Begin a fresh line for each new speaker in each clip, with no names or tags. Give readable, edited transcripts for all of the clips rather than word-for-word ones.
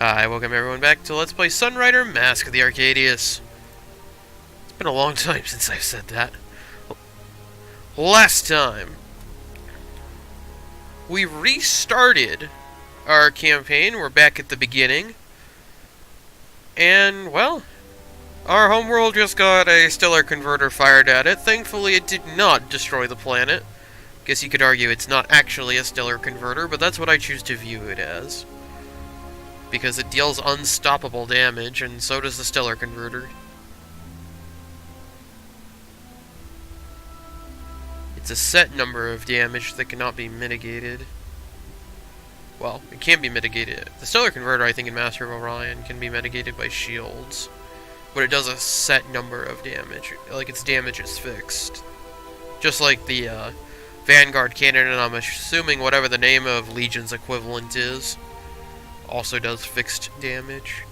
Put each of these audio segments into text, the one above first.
Hi, welcome everyone back to Let's Play Sunrider, Mask of the Arcadius. It's been a long time since I've said that. Last time, we restarted our campaign. We're back at the beginning. And, well, our homeworld just got a stellar converter fired at it. Thankfully, it did not destroy the planet. Guess you could argue it's not actually a stellar converter, but that's what I choose to view it as. Because it deals unstoppable damage, and so does the stellar converter. It's a set number of damage that cannot be mitigated. Well, it can be mitigated. The stellar converter, I think, in Master of Orion can be mitigated by shields. But it does a set number of damage. Like, its damage is fixed. Just like the Vanguard cannon, and I'm assuming whatever the name of Legion's equivalent is, also does fixed damage.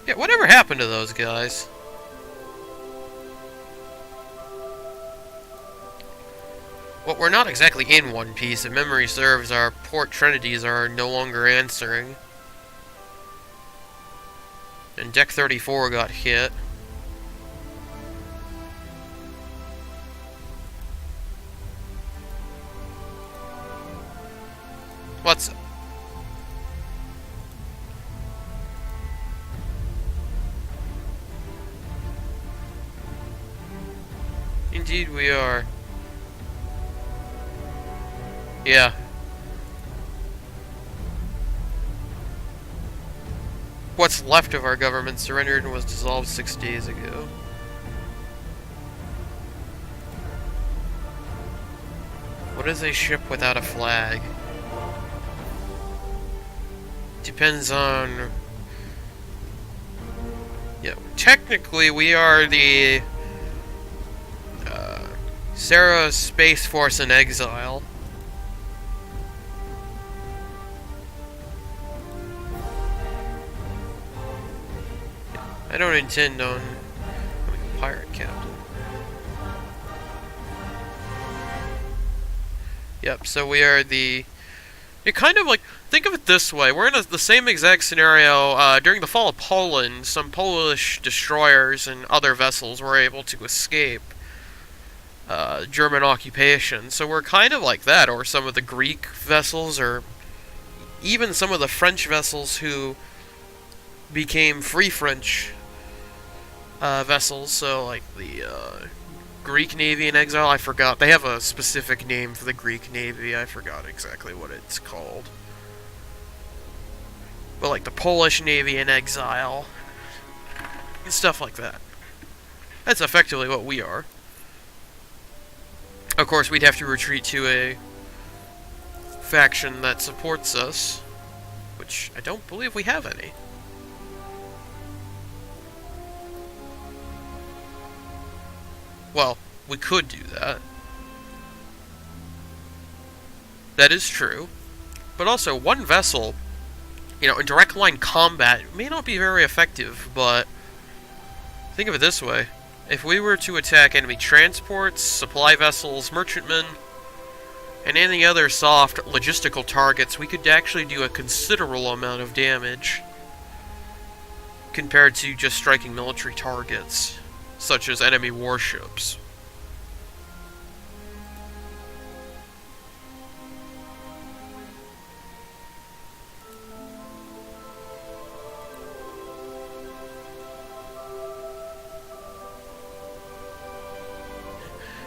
Yeah, whatever happened to those guys? Well, we're not exactly in One Piece. If memory serves, our port trinities are no longer answering. And Deck 34 got hit. What's up? Indeed we are. Yeah. What's left of our government surrendered and was dissolved 6 days ago. What is a ship without a flag? Depends on... Yeah, technically we are the Sarah Space Force in exile. I don't intend on becoming a pirate captain. Yep, so we are the... You're kind of like... Think of it this way. We're in the same exact scenario. During the fall of Poland, some Polish destroyers and other vessels were able to escape German occupation. So we're kind of like that, or some of the Greek vessels, or even some of the French vessels who became Free French vessels. So like the Greek Navy in exile, I forgot. They have a specific name for the Greek Navy. I forgot exactly what it's called. But like the Polish Navy in exile, and stuff like that. That's effectively what we are. Of course, we'd have to retreat to a faction that supports us, which I don't believe we have any. Well, we could do that. That is true. But also, one vessel, you know, in direct line combat may not be very effective, but think of it this way. If we were to attack enemy transports, supply vessels, merchantmen, and any other soft logistical targets, we could actually do a considerable amount of damage compared to just striking military targets, such as enemy warships.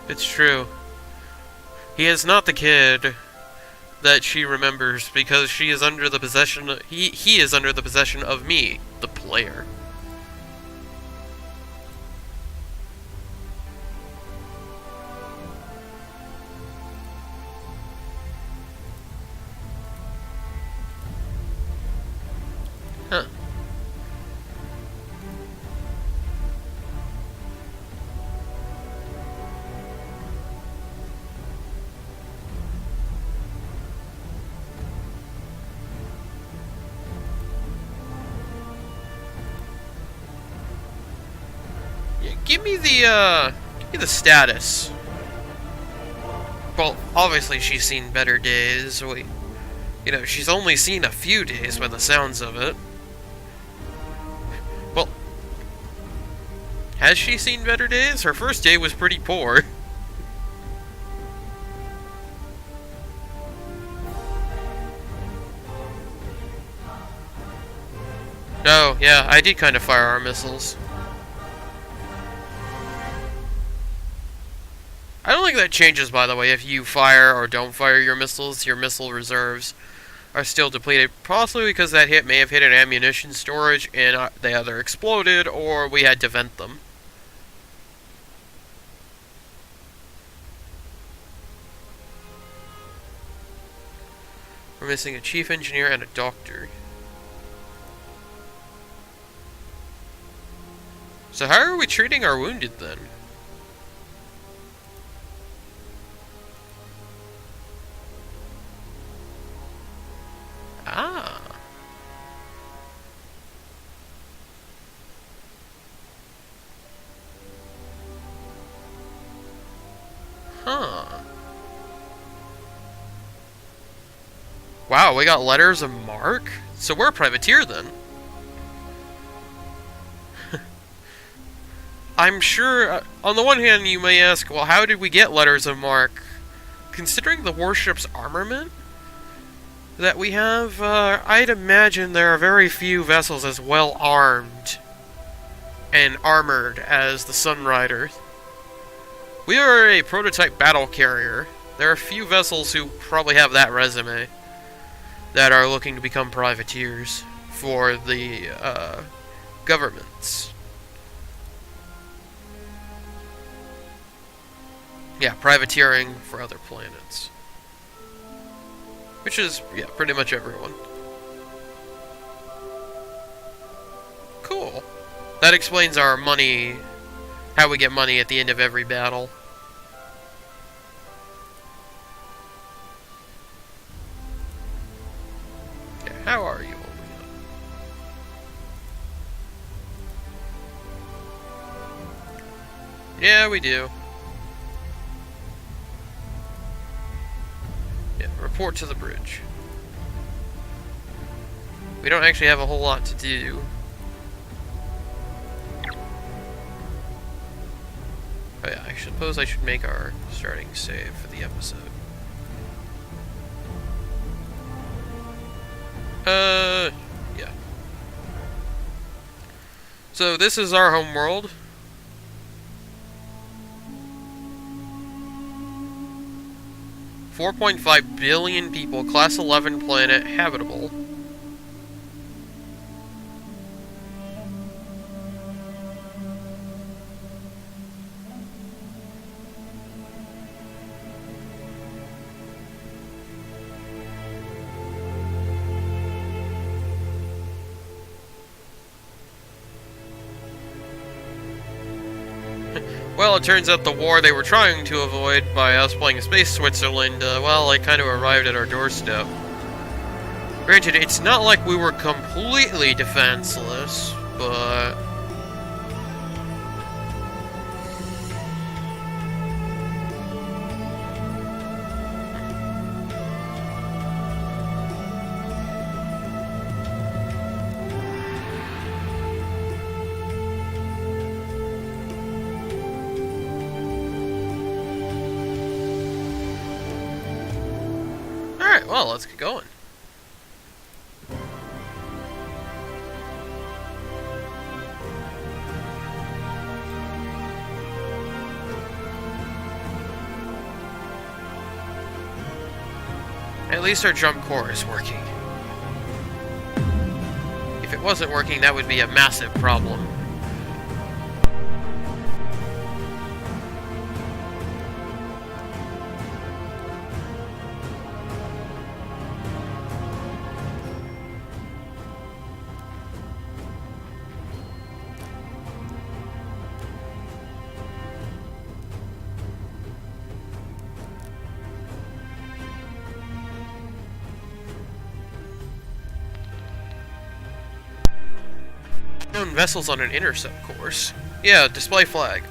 It's true. He is not the kid that she remembers, because she is under the possession of, he is under the possession of me, the player. Huh. Give me the status. Well, obviously she's seen better days. You know, she's only seen a few days by the sounds of it. Well, has she seen better days? Her first day was pretty poor. Oh, yeah, I did kind of fire our missiles. I don't think that changes, by the way, if you fire or don't fire your missile reserves are still depleted, possibly because that hit may have hit an ammunition storage and they either exploded or we had to vent them. We're missing a chief engineer and a doctor. So how are we treating our wounded then? Ah. Huh. Wow, we got letters of marque? So we're a privateer then. I'm sure, on the one hand you may ask, well, how did we get letters of marque? Considering the warship's armament that we have, I'd imagine there are very few vessels as well armed and armored as the Sunrider. We are a prototype battle carrier. There are few vessels who probably have that resume that are looking to become privateers for the governments. Yeah, privateering for other planets. Which is, yeah, pretty much everyone. Cool. That explains our money, how we get money at the end of every battle. Okay, how are you? Yeah, we do. Yeah, report to the bridge. We don't actually have a whole lot to do. Oh yeah, I suppose I should make our starting save for the episode. Yeah. So this is our home world. $4.5 billion people, class 11 planet, habitable. Well, it turns out the war they were trying to avoid by us playing Space Switzerland, well, it kind of arrived at our doorstep. Granted, it's not like we were completely defenseless, but... Alright, well, let's get going. At least our jump core is working. If it wasn't working, that would be a massive problem. Known vessels on an intercept course. Yeah, display flag.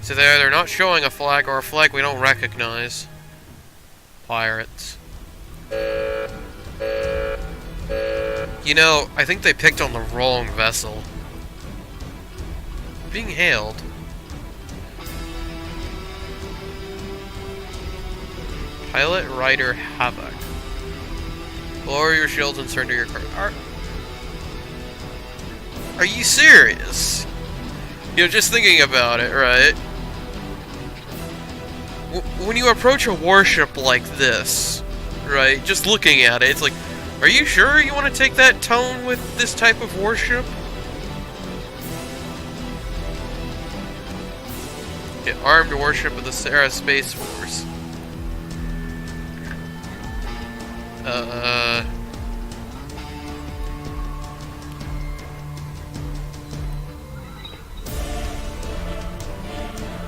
So they're not showing a flag or a flag we don't recognize. Pirates. You know, I think they picked on the wrong vessel. Being hailed. Pilot Rider Havoc. Lower your shields and surrender your car. Are you serious? You know, just thinking about it, right? When you approach a warship like this, right, just looking at it, it's like, are you sure you want to take that tone with this type of warship? The armed warship of the Sarah Space Force.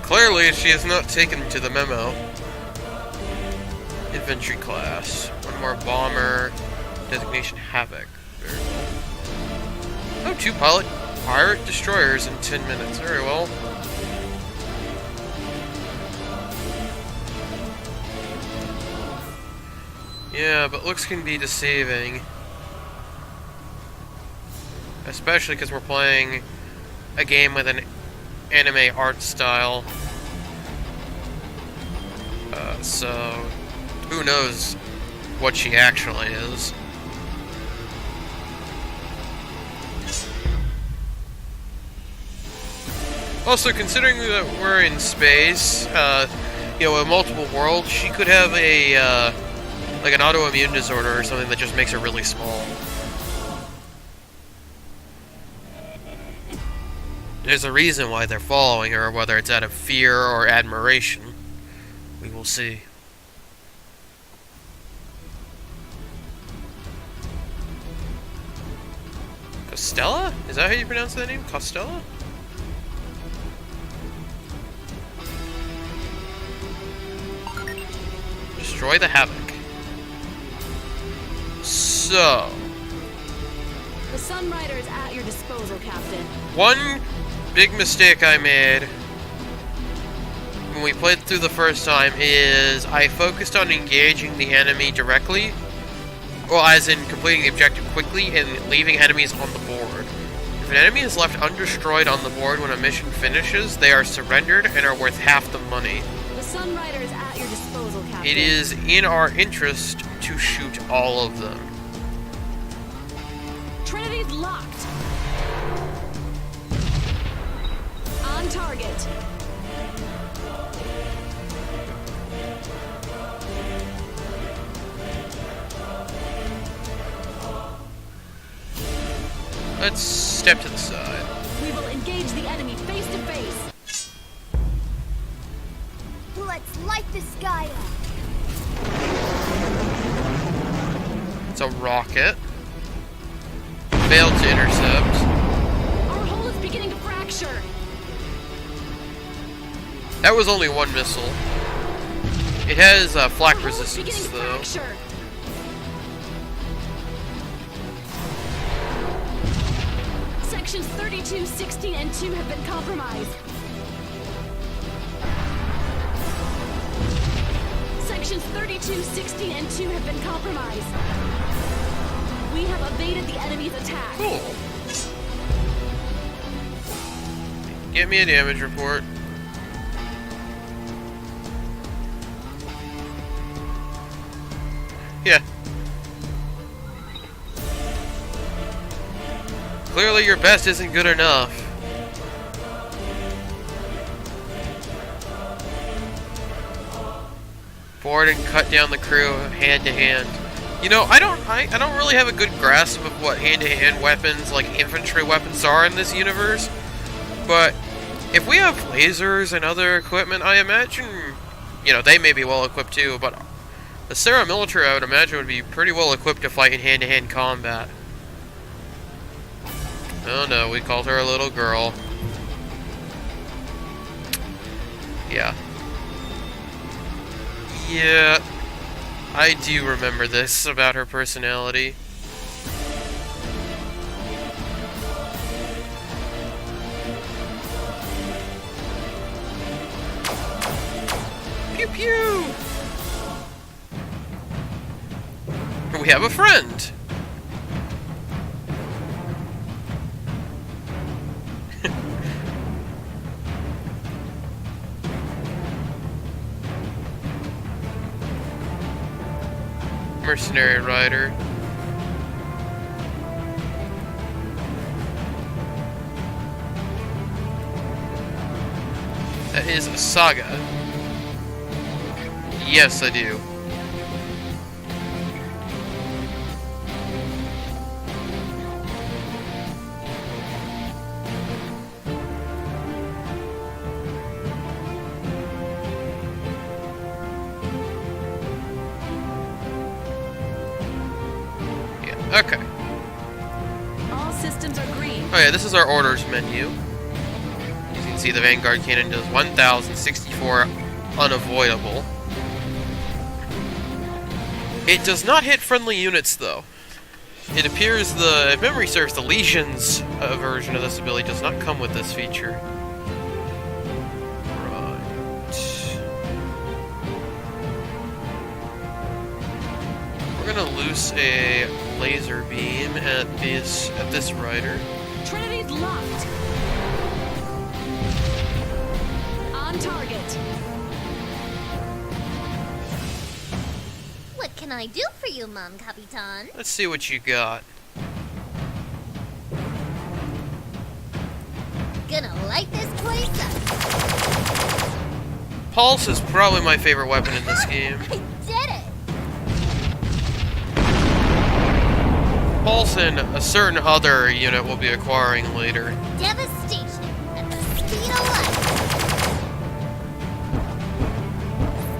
Clearly, she has not taken to the memo. Infantry class. One more bomber. Designation Havoc. Very well. Oh, 2 pirate destroyers in 10 minutes. Very well. Yeah, but looks can be deceiving. Especially because we're playing a game with an anime art style. So, who knows what she actually is. Also, considering that we're in space, you know, with multiple worlds, she could have a, like an autoimmune disorder or something that just makes her really small. There's a reason why they're following her, whether it's out of fear or admiration. We will see. Costella? Is that how you pronounce that name? Costella? Destroy the Havoc. So...
The Sunrider is at your disposal, Captain.
One big mistake I made when we played through the first time is I focused on engaging the enemy directly. Well, as in completing the objective quickly and leaving enemies on the board. If an enemy is left undestroyed on the board when a mission finishes, they are surrendered and are worth half the money.
The Sunrider is at your disposal, Captain.
It is in our interest to shoot all of them.
Trinity's locked. On target.
Let's step to the side.
We will engage the enemy face to face.
Let's light the sky up.
It's a rocket. Failed to intercept.
Our hull is beginning to fracture.
That was only one missile. It has flak
Our hull is
resistance,
beginning to
though.
fracture. Sections 32, 16, and 2 have been compromised. Sections 32, 16, and 2 have been compromised. We have evaded the enemy's attack.
Cool. Get me a damage report. Yeah. Clearly your best isn't good enough. Board and cut down the crew hand to hand. You know, I don't really have a good grasp of what hand-to-hand weapons, like infantry weapons, are in this universe. But if we have lasers and other equipment, I imagine, you know, they may be well equipped too. But the Sarah military, I would imagine, would be pretty well equipped to fight in hand-to-hand combat. Oh no, we called her a little girl. Yeah. Yeah. I do remember this about her personality. Pew pew! We have a friend! Mercenary rider. That is a saga. Yes, I do. Yeah, okay.
All systems are green.
Oh yeah, this is our orders menu. You can see the Vanguard cannon does 1,064 unavoidable. It does not hit friendly units, though. It appears if memory serves, the Legions version of this ability does not come with this feature. Right. We're gonna loose a laser beam at this rider.
Trinity's locked. On target.
What can I do for you, Mom Capitan?
Let's see what you got.
Gonna light this place up.
Pulse is probably my favorite weapon in this game.
I did it!
Pulse and a certain other unit we'll be acquiring later.
Devastation at the speed of light.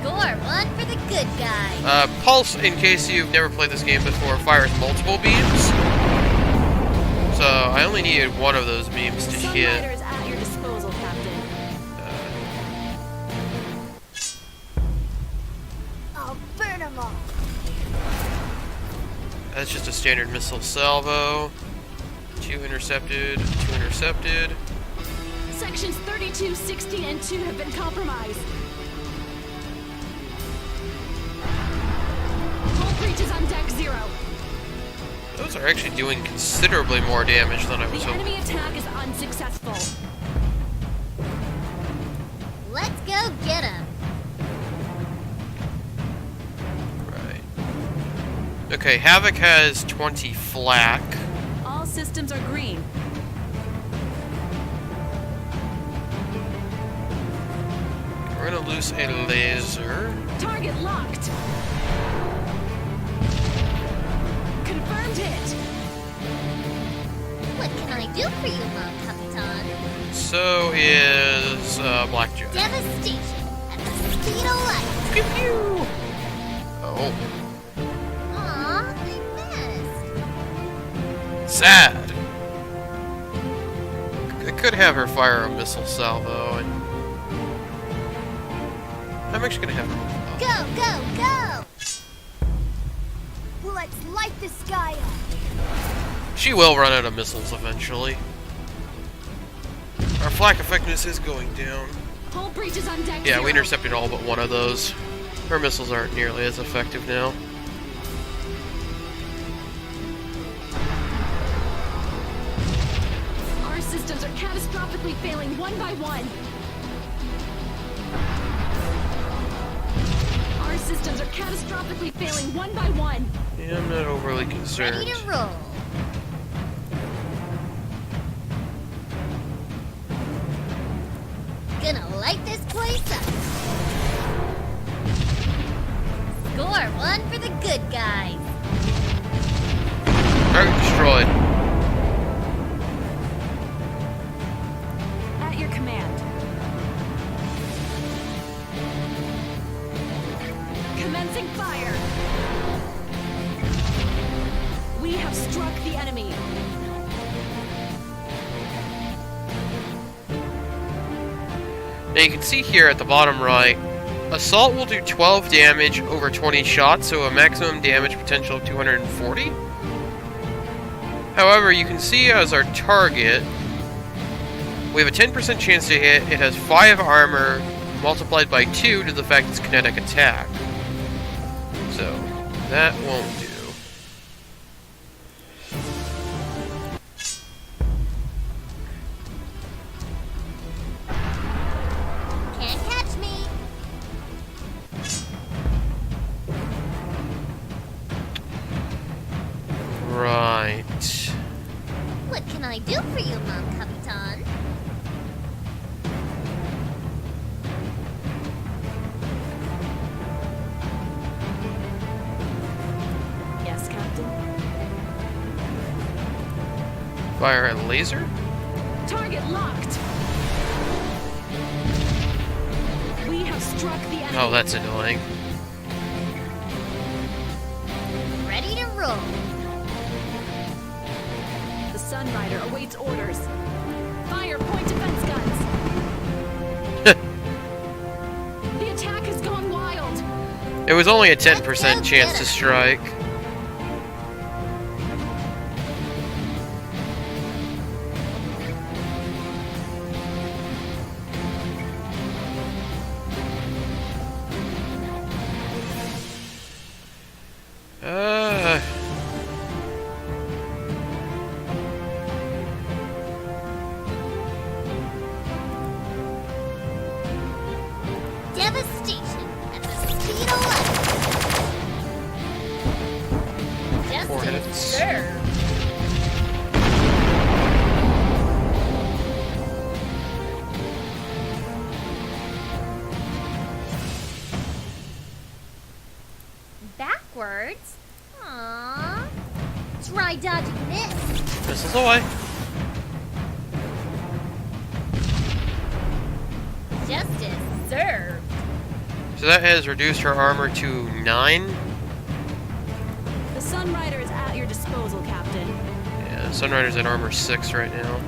Score one for the good guy.
Pulse, in case you've never played this game before, fires multiple beams. So I only needed one of those beams to hit.
Sunrider is at your disposal, Captain.
I'll burn them all.
That's just a standard missile salvo. 2 intercepted, 2 intercepted.
Sections 32, 60, and 2 have been compromised. Hull breaches on deck 0.
Those are actually doing considerably more damage than I was
The
hoping.
enemy attack is unsuccessful.
Let's go get him.
Right. Okay, Havoc has 20 flak.
All systems are green.
We're gonna loose a laser.
Target locked. Confirmed hit.
What can I do for you, Mom Capitan?
So is Blackjack.
Devastation at the speed of light.
Pew pew! Oh,
Aw, I missed.
sad. I could have her fire a missile salvo, and I'm actually gonna have her.
Go, go, go! Let's light the sky up.
She will run out of missiles eventually. Our flak effectiveness is going down.
Hull breaches on deck
Yeah,
0.
we intercepted all but one of those. Her missiles aren't nearly as effective now.
Our systems are catastrophically failing one by one. Our systems are catastrophically failing one by one.
Yeah, I'm not overly concerned.
Ready to roll. Gonna light this place up. Score one for the good guys.
Target destroyed.
At your command. Commencing fire. We have struck the enemy.
Now you can see here at the bottom right, Assault will do 12 damage over 20 shots, so a maximum damage potential of 240. However, you can see as our target, we have a 10% chance to hit, it has 5 armor, multiplied by 2 to the fact it's kinetic attack. So, that won't do.
Can't catch me.
Right.
What can I do for you, Mon Capitan?
Yes, Captain.
Fire a laser?
Target locked. We have struck the enemy.
Oh, that's annoying.
Ready to roll.
The Sunrider awaits orders. Fire point defense guns. The attack has gone wild.
It was only a 10% chance to strike.
Devastation at the speed of light.
Four
Justice
hits.
served. Backwards? Aww. Try dodging this.
Missiles away.
Justice served.
So that has reduced her armor to 9.
The Sunrider is at your disposal, Captain.
Yeah, Sunrider's at armor 6 right now.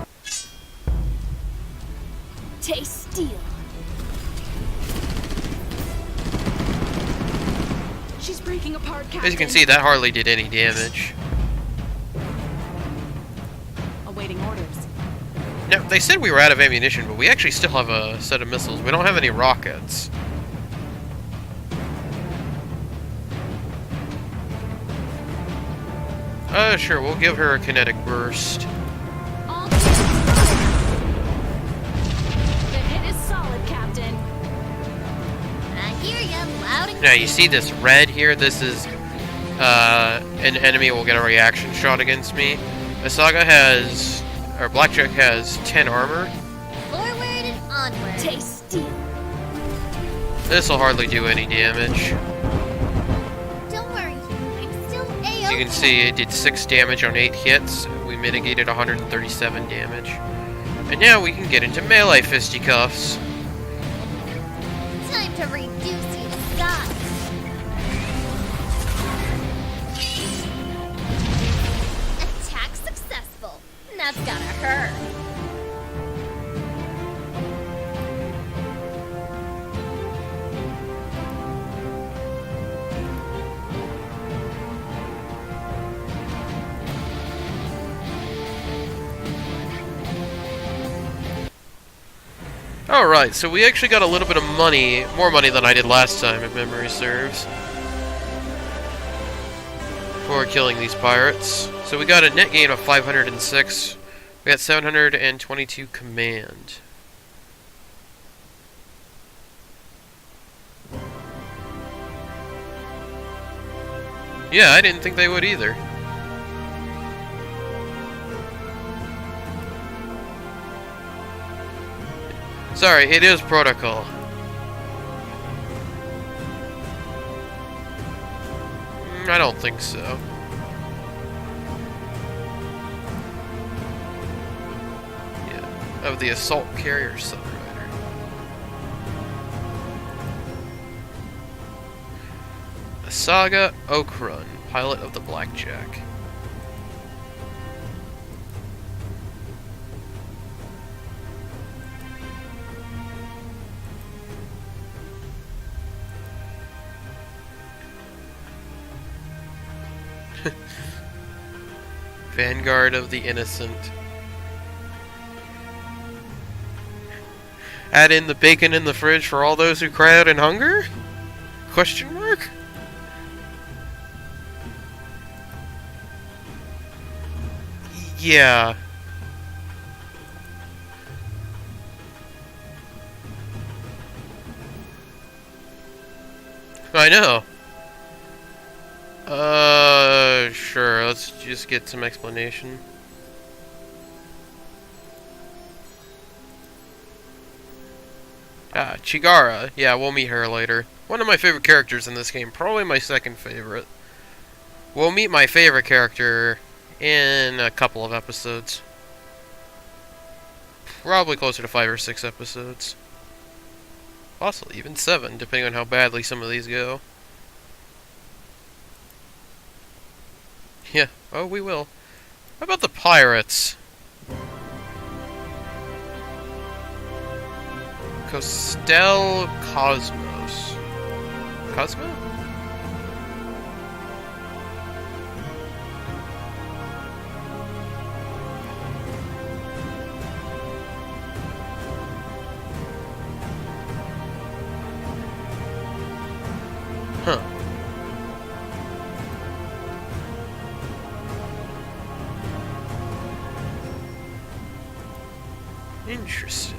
Taste steel. She's breaking apart, Captain.
As you can see, that hardly did any damage.
Awaiting orders.
Now, they said we were out of ammunition, but we actually still have a set of missiles. We don't have any rockets. Sure, we'll give her a kinetic burst.
All solid. The hit is solid, Captain.
I hear ya loud and
Now, you see this red here? This is, an enemy will get a reaction shot against me. Asaga has, or Blackjack has 10 armor.
forward and onward.
Taste steel.
This will hardly do any damage.
Don't worry, I'm still A-OK.
As you can see, it did 6 damage on 8 hits. We mitigated 137 damage. And now we can get into melee fisticuffs.
Time to reduce you to size. Attack successful. That's gotta hurt.
Alright, so we actually got a little bit of money, more money than I did last time, if memory serves, for killing these pirates. So we got a net gain of 506, we got 722 command. Yeah, I didn't think they would either. Sorry, it is protocol. I don't think so. Yeah, of the assault carrier Sunrider. Asaga Okrun, pilot of the Blackjack. Vanguard of the Innocent. Add in the bacon in the fridge for all those who cry out in hunger? Question mark? Yeah. I know. Sure, let's just get some explanation. Ah, Chigara. Yeah, we'll meet her later. One of my favorite characters in this game, probably my second favorite. We'll meet my favorite character in a couple of episodes. Probably closer to 5 or 6 episodes. Possibly even 7, depending on how badly some of these go. Yeah, oh, we will. How about the pirates? Costel Cosmos. Cosmo? Huh. Interesting.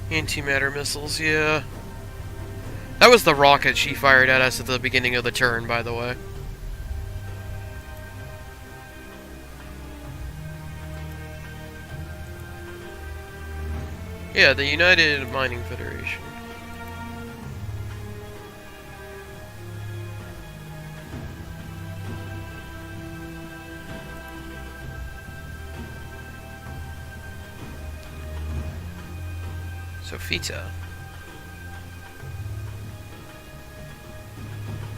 Antimatter missiles, yeah. That was the rocket she fired at us at the beginning of the turn, by the way. Yeah, the United Mining Federation. Sophita.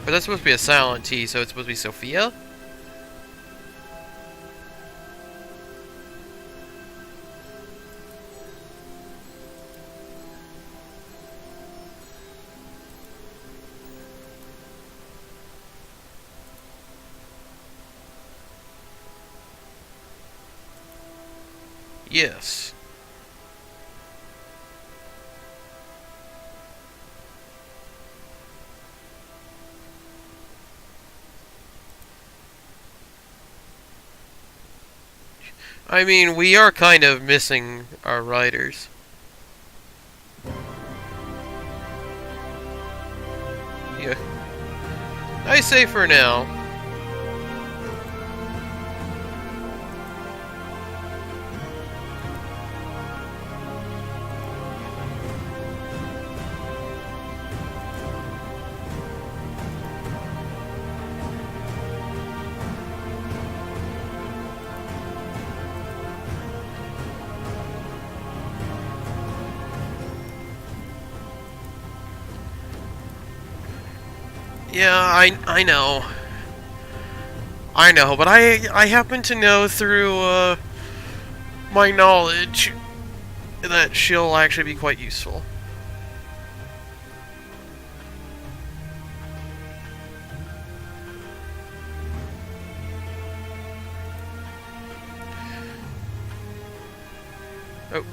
But that's supposed to be a silent T, so it's supposed to be Sophia? Yes. I mean, we are kind of missing our riders. Yeah. I say for now. Yeah, I know. I know, but I happen to know through my knowledge that she'll actually be quite useful. Oh.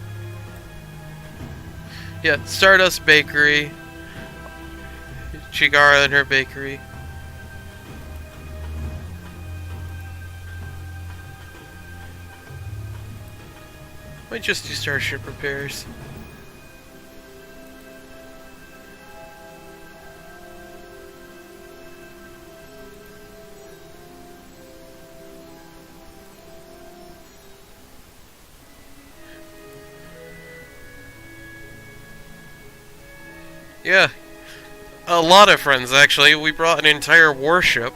Yeah, Stardust Bakery. Chigara and her bakery. Might just do starship repairs. Yeah. A lot of friends, actually. We brought an entire warship.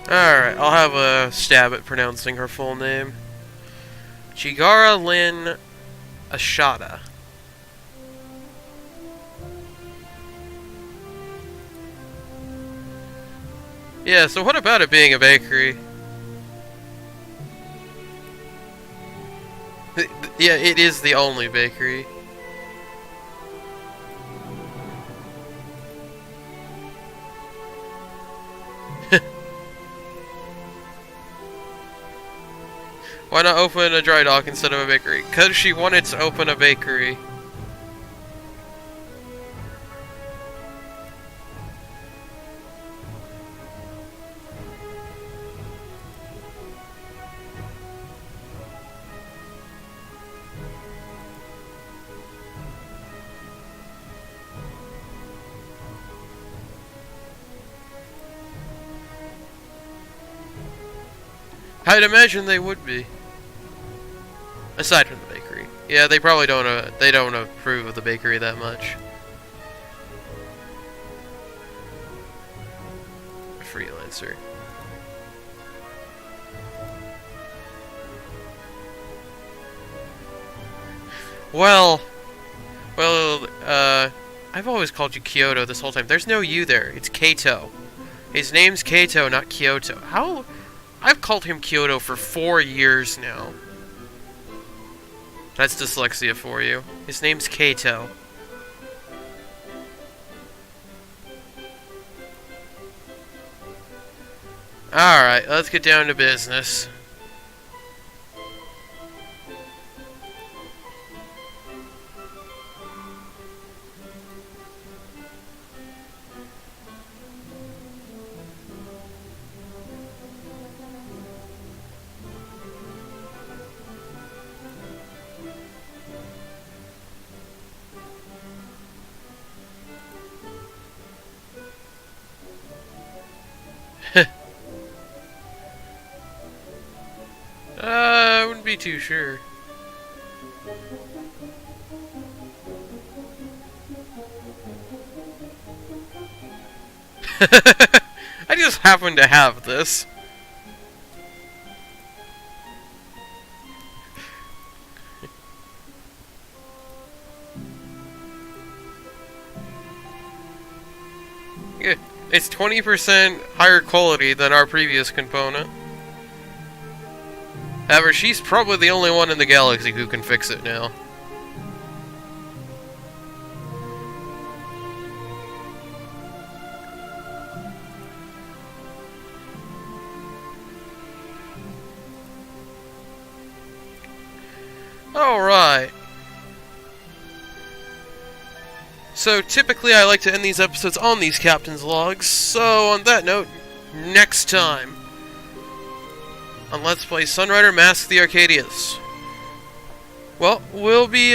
Alright, I'll have a stab at pronouncing her full name. Chigara Lynn Ashada. Yeah, so what about it being a bakery? Yeah, it is the only bakery. Why not open a dry dock instead of a bakery? Because she wanted to open a bakery. I'd imagine they would be. Aside from the bakery. Yeah, they probably don't approve of the bakery that much. A freelancer. Well, I've always called you Kyoto this whole time. There's no you there. It's Kato. His name's Kato, not Kyoto. How? I've called him Kyoto for 4 years now. That's dyslexia for you. His name's Kato. Alright, let's get down to business. I wouldn't be too sure. I just happen to have this. Yeah, it's 20% higher quality than our previous component. However, she's probably the only one in the galaxy who can fix it now. Alright. So, typically I like to end these episodes on these captain's logs, so on that note, next time on Let's Play Sunrider Mask the Arcadius. Well, we'll be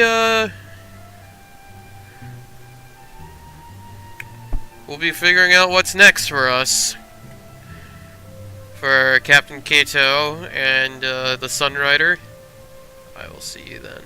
figuring out what's next for us. For Captain Kato and the Sunrider. I will see you then.